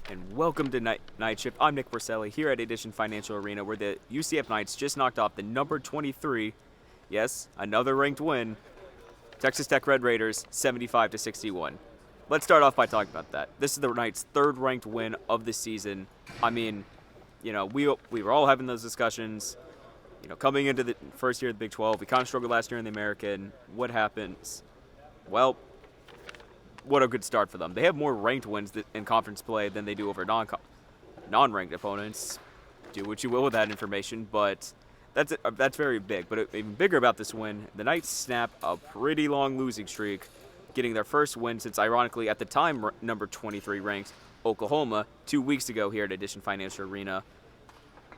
and welcome to Night Shift. I'm Nick Porcelli here at Edition Financial Arena, where the UCF Knights just knocked off the number 23, yes, another ranked win, Texas Tech Red Raiders, 75-61. Let's start off by talking about that. This is the Knights' third ranked win of the season. I mean, we were all having those discussions. Coming into the first year of the Big 12, we kind of struggled last year in the American. What happens? Well, what a good start for them. They have more ranked wins in conference play than they do over non-ranked opponents. Do what you will with that information, but that's very big. But even bigger about this win, the Knights snap a pretty long losing streak, getting their first win since, ironically, at the time, number 23 ranked Oklahoma 2 weeks ago here at Edition Financial Arena.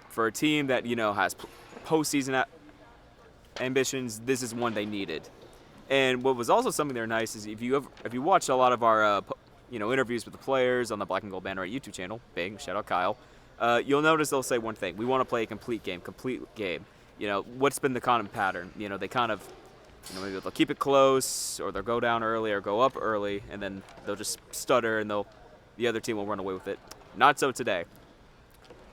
For a team that, has postseason ambitions, this is one they needed. And what was also something there nice is if you watched a lot of our interviews with the players on the Black and Gold Banner YouTube channel, bang, shout out Kyle, you'll notice they'll say one thing: we want to play a complete game. What's been the common pattern? They kind of, maybe they'll keep it close, or they'll go down early or go up early, and then they'll just stutter and the other team will run away with it. Not so today.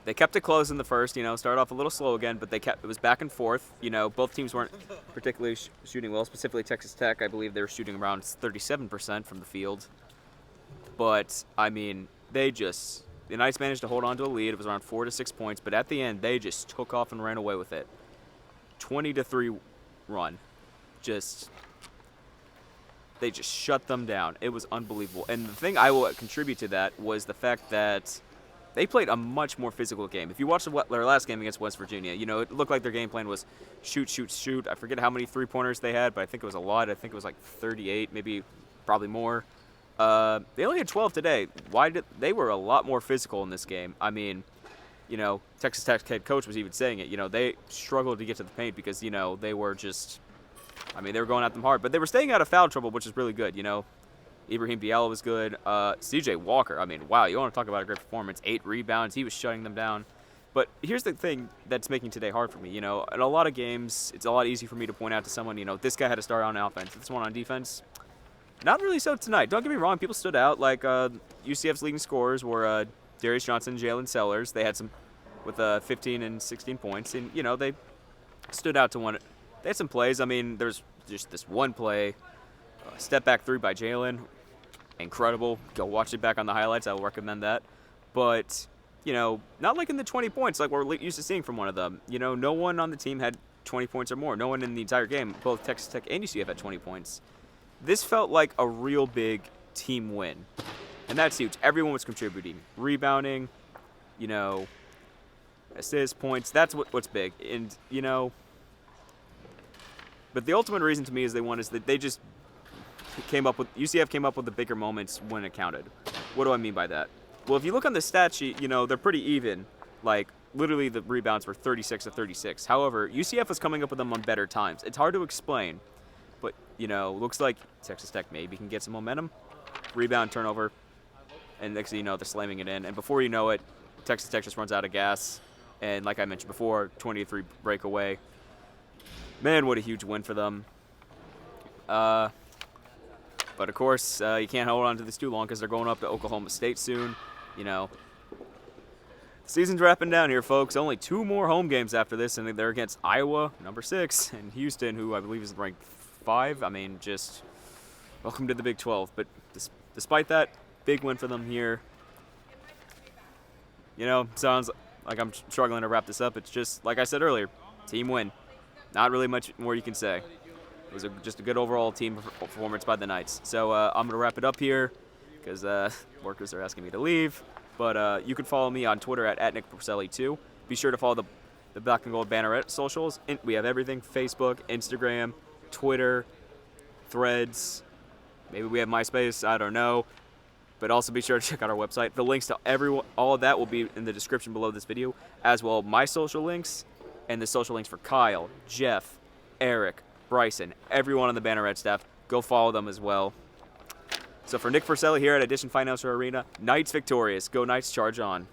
They kept it close in the first, started off a little slow again, but it was back and forth. Both teams weren't particularly shooting well, specifically Texas Tech. I believe they were shooting around 37% from the field. But, the Knights managed to hold on to a lead. It was around 4 to 6 points, but at the end, they just took off and ran away with it. 20-3 run. They just shut them down. It was unbelievable. And the thing I will contribute to that was the fact that they played a much more physical game. If you watched their last game against West Virginia, it looked like their game plan was shoot, shoot, shoot. I forget how many three-pointers they had, but I think it was a lot. I think it was like 38, maybe probably more. They only had 12 today. They were a lot more physical in this game. Texas Tech's head coach was even saying it. They struggled to get to the paint because, they were just, they were going at them hard. But they were staying out of foul trouble, which is really good, Ibrahim Diallo was good. C.J. Walker, wow, you want to talk about a great performance. 8 rebounds. He was shutting them down. But here's the thing that's making today hard for me. In a lot of games, it's a lot easier for me to point out to someone, this guy had to start on offense, this one on defense. Not really so tonight. Don't get me wrong. People stood out. Like UCF's leading scorers were Darius Johnson and Jalen Sellers. They had some with 15 and 16 points. And, they stood out to one. They had some plays. There's just this one play, step back 3 by Jalen. Incredible. Go watch it back on the highlights. I will recommend that. But, not like in the 20 points like we're used to seeing from one of them. No one on the team had 20 points or more. No one in the entire game. Both Texas Tech and UCF had 20 points. This felt like a real big team win. And that's huge. Everyone was contributing. Rebounding, assists, points. That's what's big. And, but the ultimate reason to me is they won is that they just UCF came up with the bigger moments when it counted. What do I mean by that? Well, if you look on the stat sheet, they're pretty even. Like, literally the rebounds were 36 to 36. However, UCF was coming up with them on better times. It's hard to explain, but, looks like Texas Tech maybe can get some momentum. Rebound, turnover, and next thing you know, they're slamming it in. And before you know it, Texas Tech just runs out of gas. And like I mentioned before, 23 breakaway. Man, what a huge win for them. But, of course, you can't hold on to this too long because they're going up to Oklahoma State soon. The season's wrapping down here, folks. Only 2 more home games after this, and they're against Iowa, number 6, and Houston, who I believe is ranked 5. Just welcome to the Big 12. But despite that, big win for them here. Sounds like I'm struggling to wrap this up. It's just, like I said earlier, team win. Not really much more you can say. It was just a good overall team performance by the Knights. So I'm going to wrap it up here because workers are asking me to leave. But you can follow me on Twitter at NickPorcelli2. Be sure to follow the Black and Gold Banner socials. We have everything: Facebook, Instagram, Twitter, Threads. Maybe we have MySpace. I don't know. But also be sure to check out our website. The links to all of that will be in the description below this video, as well as my social links and the social links for Kyle, Jeff, Eric, Bryson, everyone on the Banneret staff. Go follow them as well. So for Nick Porcelli here at Edition Financial Arena, Knights victorious. Go Knights, charge on.